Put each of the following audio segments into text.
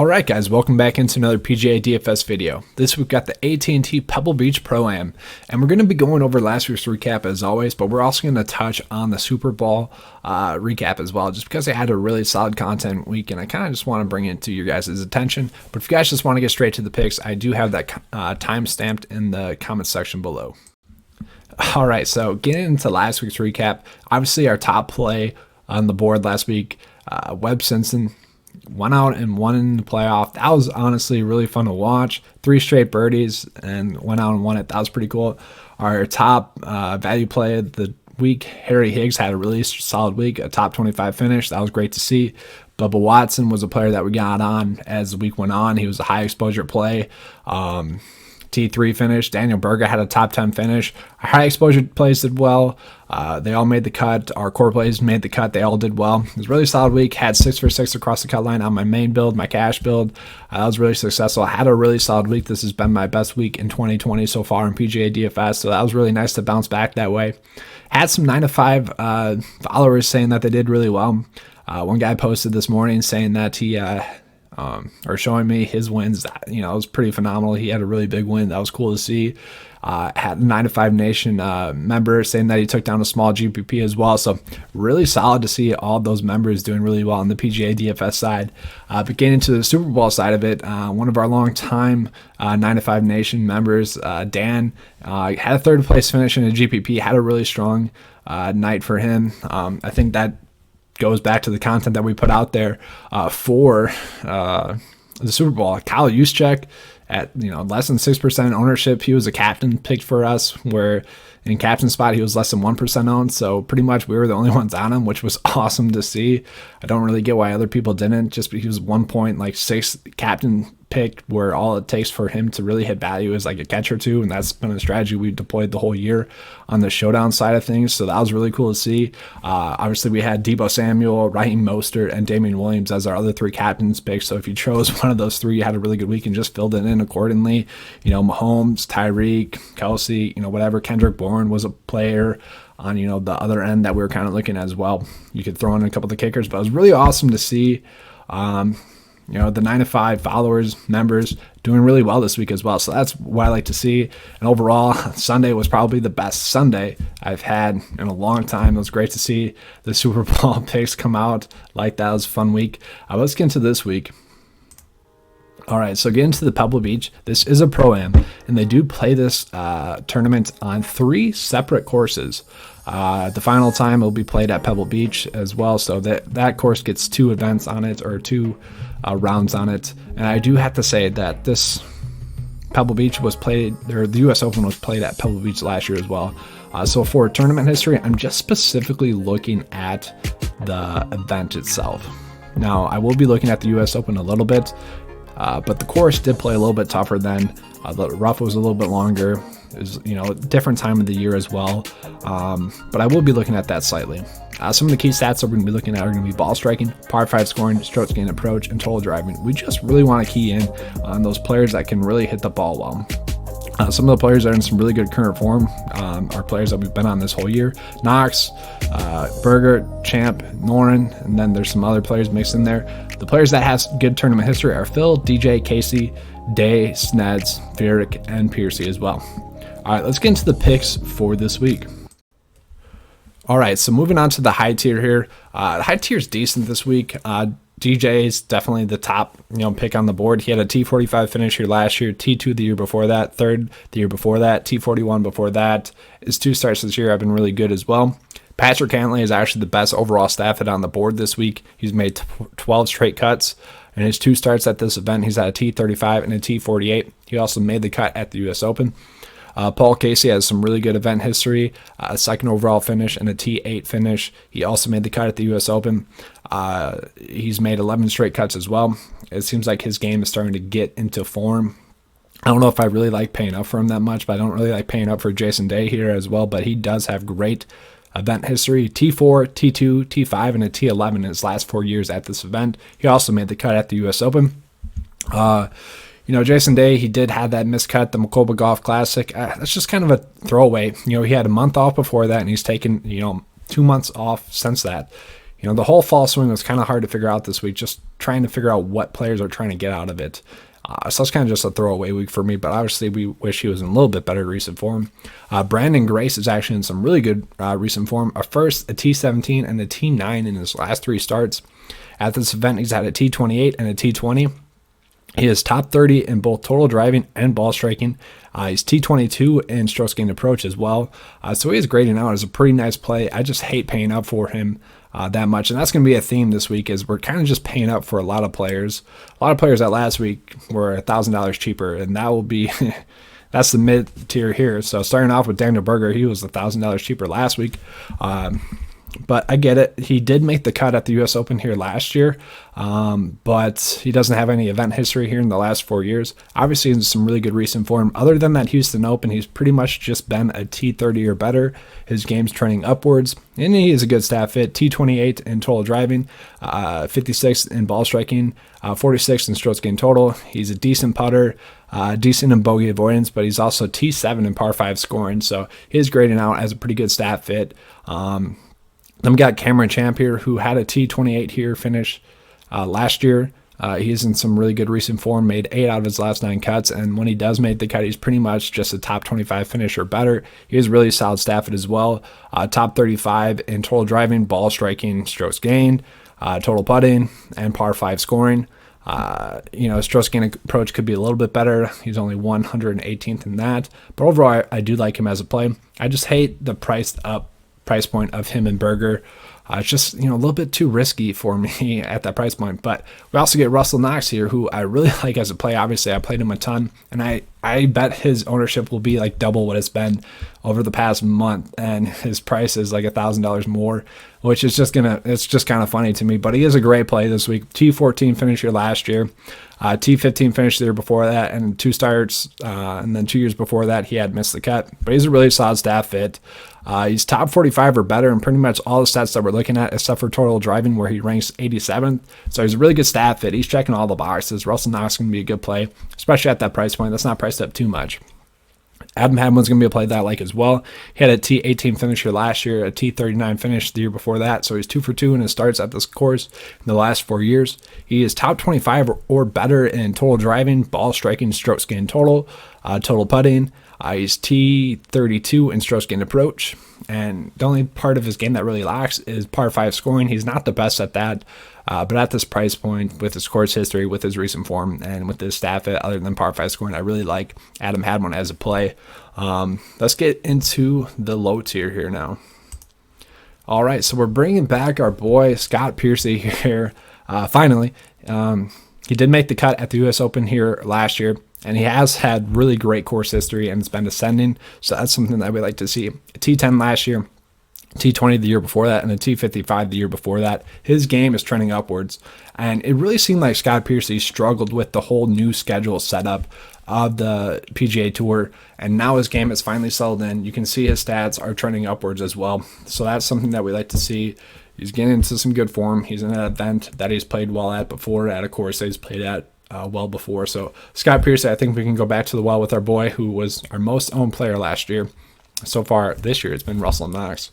Alright guys, welcome back into another PGA DFS video. This we've got the AT&T Pebble Beach Pro-Am, and we're going to be going over last week's recap as always, but we're also going to touch on the Super Bowl recap as well, just because I had a really solid content week, and I kind of just want to bring it to your guys' attention. But if you guys just want to get straight to the picks, I do have that time stamped in the comment section below. Alright, so getting into last week's recap, obviously our top play on the board last week, Webb Simpson, went out and won in the playoff. That was honestly really fun to watch. 3 straight birdies and went out and won it. That was pretty cool. Our top value play of the week, Harry Higgs, had a really solid week, a top 25 finish. That was great to see. Bubba Watson was a player that we got on as the week went on. He was a high exposure play. T3 finish. Daniel Berger had a top 10 finish. Our high exposure plays did well. They all made the cut. Our core plays made the cut. They all did well. It was a really solid week. Had 6 for 6 across the cut line on my main build, my cash build. That was really successful. I had a really solid week. This has been my best week in 2020 so far in PGA DFS, so that was really nice to bounce back that way. Had some 9 to 5 followers saying that they did really well. One guy posted this morning saying that he or showing me his wins. You know, it was pretty phenomenal. He had a really big win. That was cool to see. Had a 9 to 5 Nation member saying that he took down a small GPP as well. So really solid to see all those members doing really well on the PGA DFS side. But getting into the Super Bowl side of it, one of our long-time 9 to 5 Nation members, Dan, had a 3rd place finish in a GPP. Had a really strong night for him. I think that goes back to the content that we put out there for the Super Bowl. Kyle Juszczyk at less than 6% ownership. He was a captain picked for us, where in captain spot he was less than 1% owned. So pretty much we were the only ones on him, which was awesome to see. I don't really get why other people didn't, just because he was 1.6 captain picked, where all it takes for him to really hit value is like a catch or two, and that's been a strategy we deployed the whole year on the showdown side of things. So that was really cool to see. Obviously we had Deebo Samuel, Raheem Mostert, and Damian Williams as our other 3 captains picks. So if you chose one of those 3, you had a really good week and just filled it in accordingly. Mahomes, Tyreek, Kelsey, whatever. Kendrick Bourne was a player on the other end that we were kind of looking at as well. You could throw in a couple of the kickers, but it was really awesome to see the 9 to 5 followers, members doing really well this week as well. So that's what I like to see. And overall, Sunday was probably the best Sunday I've had in a long time. It was great to see the Super Bowl picks come out like that. It was a fun week. Let's get into this week. All right, so get into the Pebble Beach. This is a Pro-Am, and they do play this tournament on 3 separate courses. The final time will be played at Pebble Beach as well, so that course gets 2 events on it, or 2 rounds on it. And I do have to say that this Pebble Beach was played, or the U.S. Open was played at Pebble Beach last year as well. So for tournament history, I'm just specifically looking at the event itself. Now, I will be looking at the U.S. Open a little bit, but the course did play a little bit tougher then. The rough was a little bit longer. It was, a different time of the year as well. But I will be looking at that slightly. Some of the key stats that we're going to be looking at are going to be ball striking, par 5 scoring, strokes gained approach, and total driving. We just really want to key in on those players that can really hit the ball well. Some of the players that are in some really good current form are players that we've been on this whole year. Knox, Berger, Champ, Noren, and then there's some other players mixed in there. The players that has good tournament history are Phil, DJ, Casey, Day, Sneds, Furyk, and Piercy as well. All right, let's get into the picks for this week. All right, so moving on to the high tier here. The high tier is decent this week. DJ is definitely the top pick on the board. He had a T45 finish here last year, T2 the year before that, 3rd the year before that, T41 before that. His 2 starts this year have been really good as well. Patrick Cantlay is actually the best overall staff hit on the board this week. He's made 12 straight cuts. In his 2 starts at this event, he's at a T35 and a T48. He also made the cut at the U.S. Open. Paul Casey has some really good event history, a 2nd overall finish and a T8 finish. He also made the cut at the U.S. Open. He's made 11 straight cuts as well. It seems like his game is starting to get into form. I don't know if I really like paying up for him that much, but I don't really like paying up for Jason Day here as well. But he does have great event history, T4, T2, T5, and a T11 in his last 4 years at this event. He also made the cut at the U.S. Open. Jason Day, he did have that miscut, the Macoba Golf Classic. That's just kind of a throwaway. He had a month off before that, and he's taken, 2 months off since that. The whole fall swing was kind of hard to figure out this week, just trying to figure out what players are trying to get out of it. So it's kind of just a throwaway week for me, but obviously we wish he was in a little bit better recent form. Brandon Grace is actually in some really good recent form. A first, a T17, and a T9 in his last 3 starts. At this event, he's had a T28 and a T20. He is top 30 in both total driving and ball striking. He's T22 in strokes gained approach as well. So he is grading out as a pretty nice play. I just hate paying up for him that much. And that's going to be a theme this week, is we're kind of just paying up for a lot of players. A lot of players that last week were $1,000 cheaper, and that will be that's the mid tier here. So starting off with Daniel Berger, he was $1,000 cheaper last week. But I get it. He did make the cut at the U.S. Open here last year, but he doesn't have any event history here in the last 4 years. Obviously, in some really good recent form. Other than that Houston Open, he's pretty much just been a T30 or better. His game's trending upwards, and he is a good stat fit. T28 in total driving, 56 in ball striking, 46 in strokes gained total. He's a decent putter, decent in bogey avoidance, but he's also T7 in par 5 scoring, so he's grading out as a pretty good stat fit. Then we got Cameron Champ here, who had a T28 here finish last year. He's in some really good recent form, made 8 out of his last 9 cuts, and when he does make the cut, he's pretty much just a top 25 finish or better. He has really solid stat fit as well. Top 35 in total driving, ball striking, strokes gained, total putting, and par 5 scoring. His strokes gained approach could be a little bit better. He's only 118th in that, but overall, I do like him as a play. I just hate the price point of him and Berger. It's just, a little bit too risky for me at that price point. But we also get Russell Knox here, who I really like as a play. Obviously, I played him a ton, and I bet his ownership will be like double what it's been over the past month, and his price is like $1,000 more, which is it's just kind of funny to me. But he is a great play this week. T14 finish here last year, T15 finish the year before that, and 2 starts, and then 2 years before that he had missed the cut. But he's a really solid stat fit. He's top 45 or better in pretty much all the stats that we're looking at, except for total driving, where he ranks 87th. So he's a really good stat fit. He's checking all the boxes. Russell Knox is going to be a good play, especially at that price point. That's not priced up too much. Adam Hadwin's going to be a play that I like as well. He had a T18 finish here last year, a T39 finish the year before that. So he's 2 for 2 in his starts at this course in the last 4 years. He is top 25 or better in total driving, ball striking, strokes gained total, total putting. He's T32 in strokes gained approach, and the only part of his game that really lacks is par 5 scoring. He's not the best at that, but at this price point, with his course history, with his recent form, and with his stat fit other than par 5 scoring, I really like Adam Hadwin as a play. Let's get into the low tier here now. All right, so we're bringing back our boy Scott Piercy here. Finally, he did make the cut at the U.S. Open here last year, and he has had really great course history, and it's been ascending. So that's something that we like to see. A T10 last year, T20 the year before that, and a T55 the year before that. His game is trending upwards. And it really seemed like Scott Piercy struggled with the whole new schedule setup of the PGA Tour, and now his game is finally settled in. You can see his stats are trending upwards as well. So that's something that we like to see. He's getting into some good form. He's in an event that he's played well at before, at a course that he's played at well before. So Scott Piercy, I think we can go back to the well with our boy, who was our most owned player last year. So far this year, it's been Russell Knox.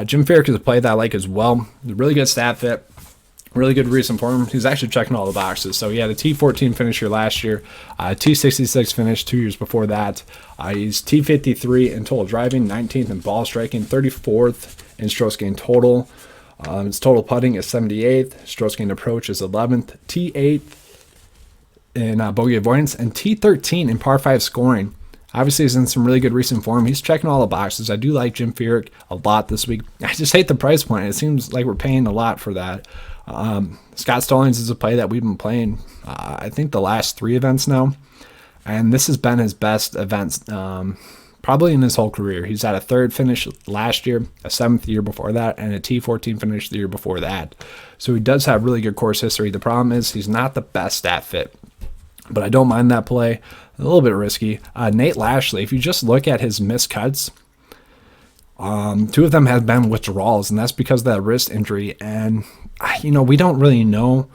Jim Furyk is a play that I like as well. Really good stat fit, really good recent form. He's actually checking all the boxes. So he had a T14 finish here last year, T66 finish 2 years before that. He's T53 in total driving, 19th in ball striking, 34th in strokes gained total. His total putting is 78th. Strokes gained approach is 11th. T8 in bogey avoidance, and T13 in par 5 scoring. Obviously, he's in some really good recent form. He's checking all the boxes. I do like Jim Furyk a lot this week. I just hate the price point. It seems like we're paying a lot for that. Scott Stallings is a play that we've been playing, I think, the last 3 events now. And this has been his best event, probably in his whole career. He's had a 3rd finish last year, a 7th the year before that, and a T14 finish the year before that. So he does have really good course history. The problem is he's not the best stat fit, but I don't mind that play. A little bit risky. Nate Lashley, if you just look at his missed cuts, 2 of them have been withdrawals, and that's because of that wrist injury. And, we don't really know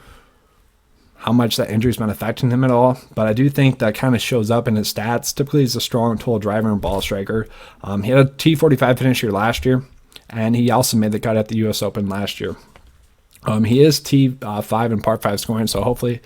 how much that injury's been affecting him at all, but I do think that kind of shows up in his stats. Typically, he's a strong total driver and ball striker. He had a T45 finish here last year, and he also made the cut at the U.S. Open last year. He is T5 and par 5 scoring, so hopefully,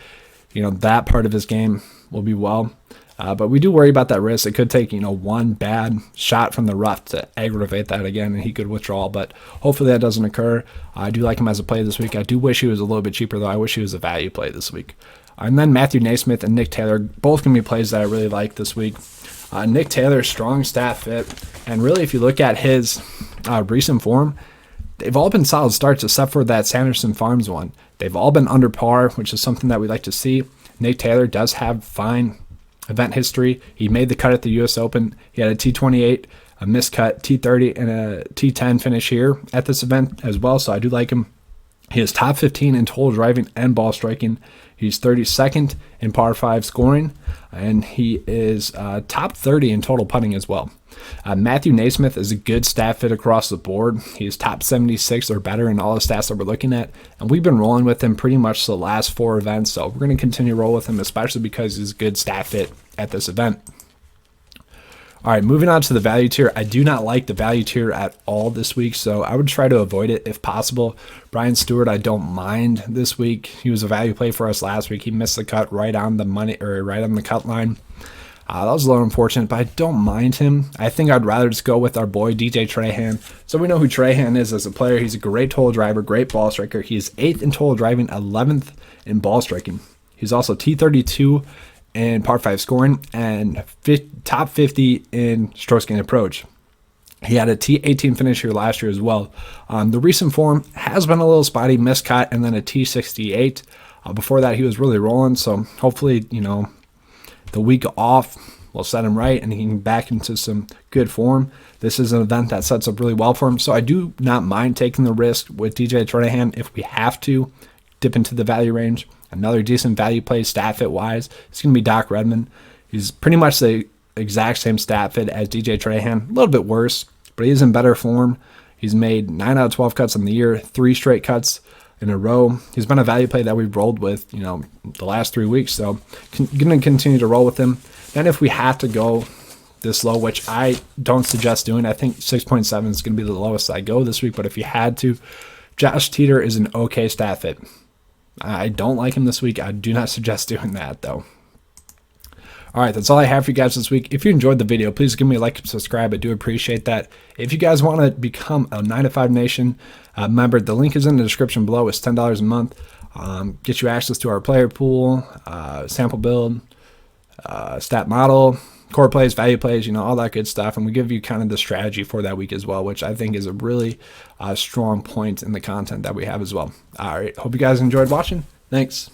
that part of his game will be well. But we do worry about that risk. It could take, one bad shot from the rough to aggravate that again, and he could withdraw. But hopefully that doesn't occur. I do like him as a play this week. I do wish he was a little bit cheaper, though. I wish he was a value play this week. And then Matthew Naismith and Nick Taylor, both going to be plays that I really like this week. Nick Taylor, strong stat fit. And really, if you look at his recent form, they've all been solid starts except for that Sanderson Farms one. They've all been under par, which is something that we like to see. Nick Taylor does have fine event history. He made the cut at the U.S. Open. He had a T28, a missed cut, T30, and a T10 finish here at this event as well, so I do like him. He is top 15 in total driving and ball striking. He's 32nd in par 5 scoring, and he is top 30 in total putting as well. Matthew Naismith is a good stat fit across the board. He's top 76 or better in all the stats that we're looking at, and we've been rolling with him pretty much the last 4 events, so we're going to continue to roll with him, especially because he's a good stat fit at this event. All right, moving on to the value tier. I do not like the value tier at all this week, so I would try to avoid it if possible. Brian Stewart, I don't mind this week. He was a value play for us last week. He missed the cut right on the money, or right on the cut line. That was a little unfortunate, but I don't mind him. I think I'd rather just go with our boy DJ Trahan. So we know who Trahan is as a player. He's a great total driver, great ball striker. He is 8th in total driving, 11th in ball striking. He's also T32 in par 5 scoring and top 50 in stroke gain approach. He had a T18 finish here last year as well. The recent form has been a little spotty, missed cut, and then a T68. Before that, he was really rolling, so hopefully, the week off will set him right and he can back into some good form. This is an event that sets up really well for him, so I do not mind taking the risk with DJ Tranahan if we have to dip into the value range. Another decent value play stat fit wise, it's going to be Doc Redman. He's pretty much the exact same stat fit as DJ Trahan, a little bit worse, but he's in better form. He's made 9 out of 12 cuts on the year, 3 straight cuts in a row. He's been a value play that we've rolled with, the last 3 weeks, so going to continue to roll with him. Then if we have to go this low, which I don't suggest doing, I think 6.7 is going to be the lowest I go this week, but if you had to, Josh Teeter is an okay stat fit. I don't like him this week. I do not suggest doing that, though. All right, that's all I have for you guys this week. If you enjoyed the video, please give me a like and subscribe. I do appreciate that. If you guys want to become a 9 to 5 Nation member, the link is in the description below. It's $10 a month. Get you access to our player pool, sample build, stat model, core plays, value plays, all that good stuff. And we give you kind of the strategy for that week as well, which I think is a really strong point in the content that we have as well. All right, hope you guys enjoyed watching. Thanks.